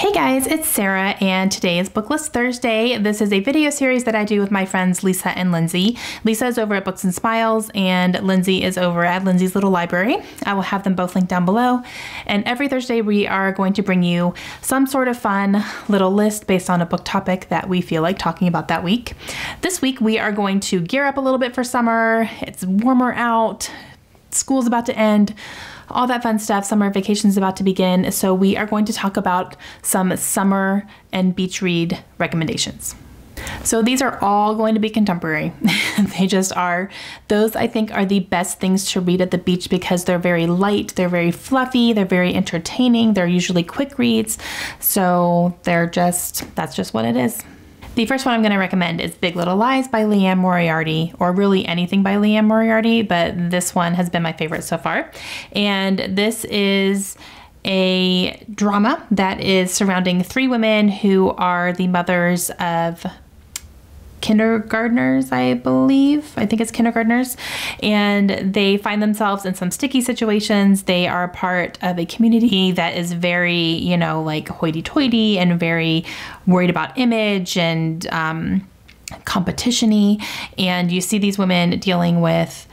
Hey guys, it's Sarah and today is Booklist Thursday. This is a video series that I do with my friends Lisa and Lindsay. Lisa is over at Books and Smiles and Lindsay is over at Lindsay's Little Library. I will have them both linked down below. And every Thursday we are going to bring you some sort of fun little list based on a book topic that we feel like talking about that week. This week we are going to gear up a little bit for summer. It's warmer out, school's about to end, all that fun stuff. Summer vacation is about to begin. So we are going to talk about some summer and beach read recommendations. So these are all going to be contemporary. They just are. Those I think are the best things to read at the beach because they're very light, they're very fluffy, they're very entertaining, they're usually quick reads. So that's just what it is. The first one I'm going to recommend is Big Little Lies by Liane Moriarty, or really anything by Liane Moriarty, but this one has been my favorite so far. And this is a drama that is surrounding three women who are the mothers of kindergartners, I believe. I think it's kindergartners. And they find themselves in some sticky situations. They are part of a community that is very, like hoity-toity and very worried about image and competition-y. And you see these women dealing with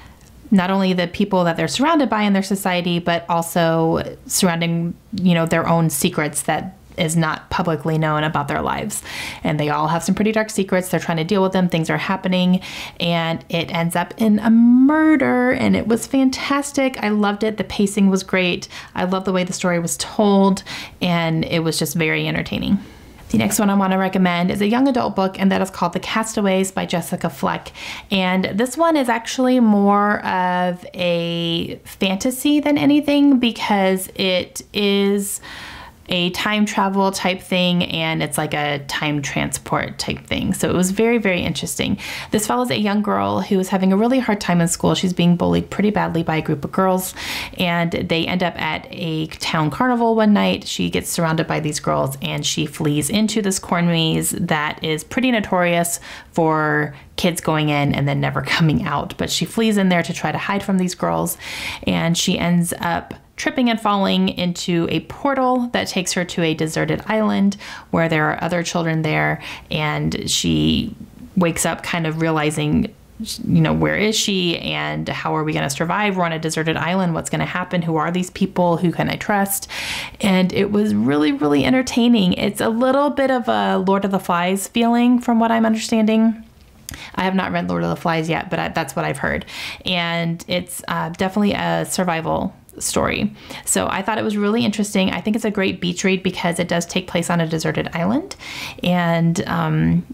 not only the people that they're surrounded by in their society, but also surrounding, their own secrets that is not publicly known about their lives. And they all have some pretty dark secrets. They're trying to deal with them. Things are happening and it ends up in a murder, and it was fantastic. I loved it. The pacing was great. I love the way the story was told, and it was just very entertaining. The next one I want to recommend is a young adult book, and that is called The Castaways by Jessica Fleck. And this one is actually more of a fantasy than anything because it is a time travel type thing, and it's like a time transport type thing. So it was very, very interesting. This follows a young girl who is having a really hard time in school. She's being bullied pretty badly by a group of girls, and they end up at a town carnival one night. She gets surrounded by these girls, and she flees into this corn maze that is pretty notorious for kids going in and then never coming out. But she flees in there to try to hide from these girls, and she ends up tripping and falling into a portal that takes her to a deserted island where there are other children there, and she wakes up kind of realizing, where is she and how are we going to survive? We're on a deserted island. What's going to happen? Who are these people? Who can I trust? And it was really, really entertaining. It's a little bit of a Lord of the Flies feeling from what I'm understanding. I have not read Lord of the Flies yet, but that's what I've heard. And it's definitely a survival story. So I thought it was really interesting. I think it's a great beach read because it does take place on a deserted island. And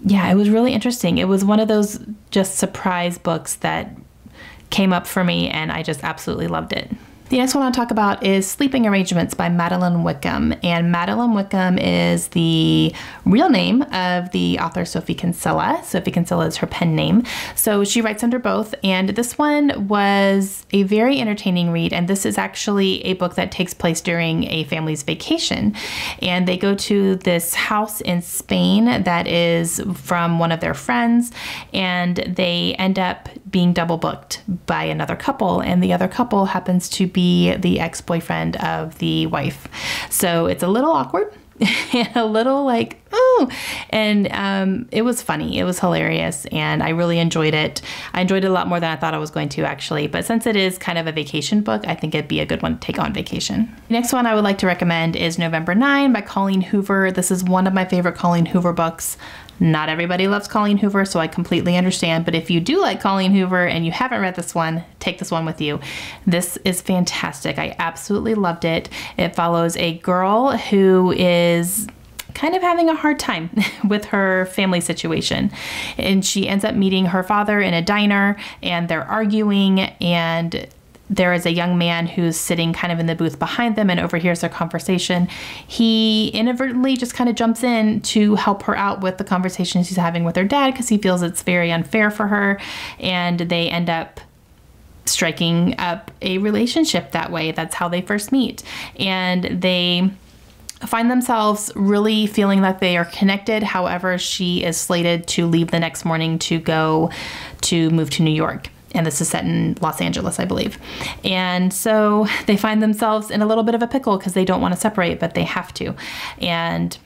yeah, it was really interesting. It was one of those just surprise books that came up for me, and I just absolutely loved it. The next one I'll talk about is Sleeping Arrangements by Madeline Wickham. And Madeline Wickham is the real name of the author Sophie Kinsella. Sophie Kinsella is her pen name. So she writes under both. And this one was a very entertaining read. And this is actually a book that takes place during a family's vacation. And they go to this house in Spain that is from one of their friends. And they end up being double booked by another couple. And the other couple happens to be the ex-boyfriend of the wife. So it's a little awkward and a little like, ooh, and it was funny. It was hilarious, and I really enjoyed it. I enjoyed it a lot more than I thought I was going to, actually. But since it is kind of a vacation book, I think it'd be a good one to take on vacation. The next one I would like to recommend is November 9 by Colleen Hoover. This is one of my favorite Colleen Hoover books. Not everybody loves Colleen Hoover, so I completely understand. But if you do like Colleen Hoover and you haven't read this one, take this one with you. This is fantastic. I absolutely loved it. It follows a girl who is kind of having a hard time with her family situation. And she ends up meeting her father in a diner, and they're arguing, and there is a young man who's sitting kind of in the booth behind them and overhears their conversation. He inadvertently just kind of jumps in to help her out with the conversation she's having with her dad because he feels it's very unfair for her, and they end up striking up a relationship that way. That's how they first meet. And they find themselves really feeling like they are connected. However, she is slated to leave the next morning to go to move to New York. And this is set in Los Angeles, I believe. And so they find themselves in a little bit of a pickle because they don't want to separate, but they have to. And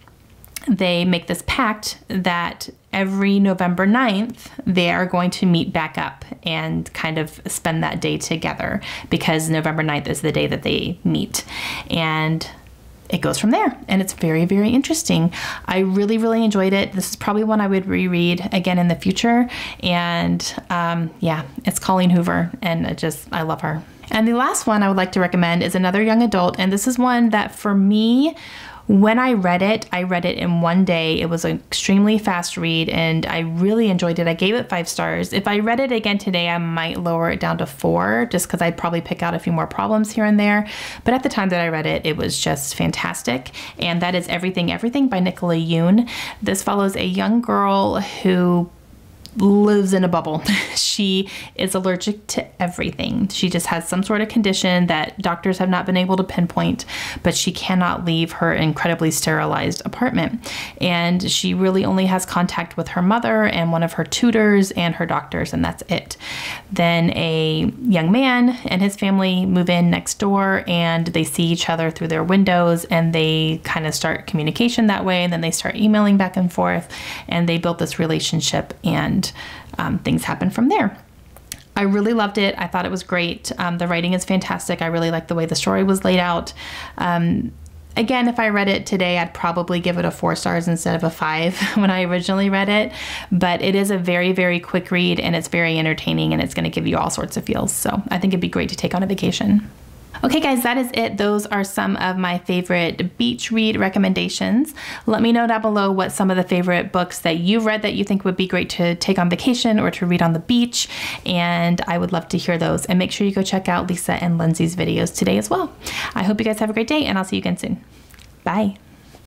they make this pact that every November 9th, they are going to meet back up and kind of spend that day together, because November 9th is the day that they meet. And it goes from there, and it's very, very interesting. I really, really enjoyed it. This is probably one I would reread again in the future. And yeah, it's Colleen Hoover, and I love her. And the last one I would like to recommend is another young adult, and this is one that for me, when I read it in one day. It was an extremely fast read, and I really enjoyed it. I gave it 5 stars. If I read it again today, I might lower it down to 4, just because I'd probably pick out a few more problems here and there. But at the time that I read it, it was just fantastic. And that is Everything, Everything by Nicola Yoon. This follows a young girl who lives in a bubble. She is allergic to everything. She just has some sort of condition that doctors have not been able to pinpoint, but she cannot leave her incredibly sterilized apartment. And she really only has contact with her mother and one of her tutors and her doctors, and that's it. Then a young man and his family move in next door, and they see each other through their windows, and they kind of start communication that way. And then they start emailing back and forth, and they build this relationship, and things happen from there. I really loved it. I thought it was great. The writing is fantastic. I really liked the way the story was laid out. Again, if I read it today, I'd probably give it a 4 stars instead of a 5 when I originally read it. But it is a very, very quick read, and it's very entertaining, and it's going to give you all sorts of feels. So I think it'd be great to take on a vacation. Okay guys, that is it. Those are some of my favorite beach read recommendations. Let me know down below what some of the favorite books that you've read that you think would be great to take on vacation or to read on the beach, and I would love to hear those. And make sure you go check out Lisa and Lindsay's videos today as well. I hope you guys have a great day, and I'll see you again soon. Bye.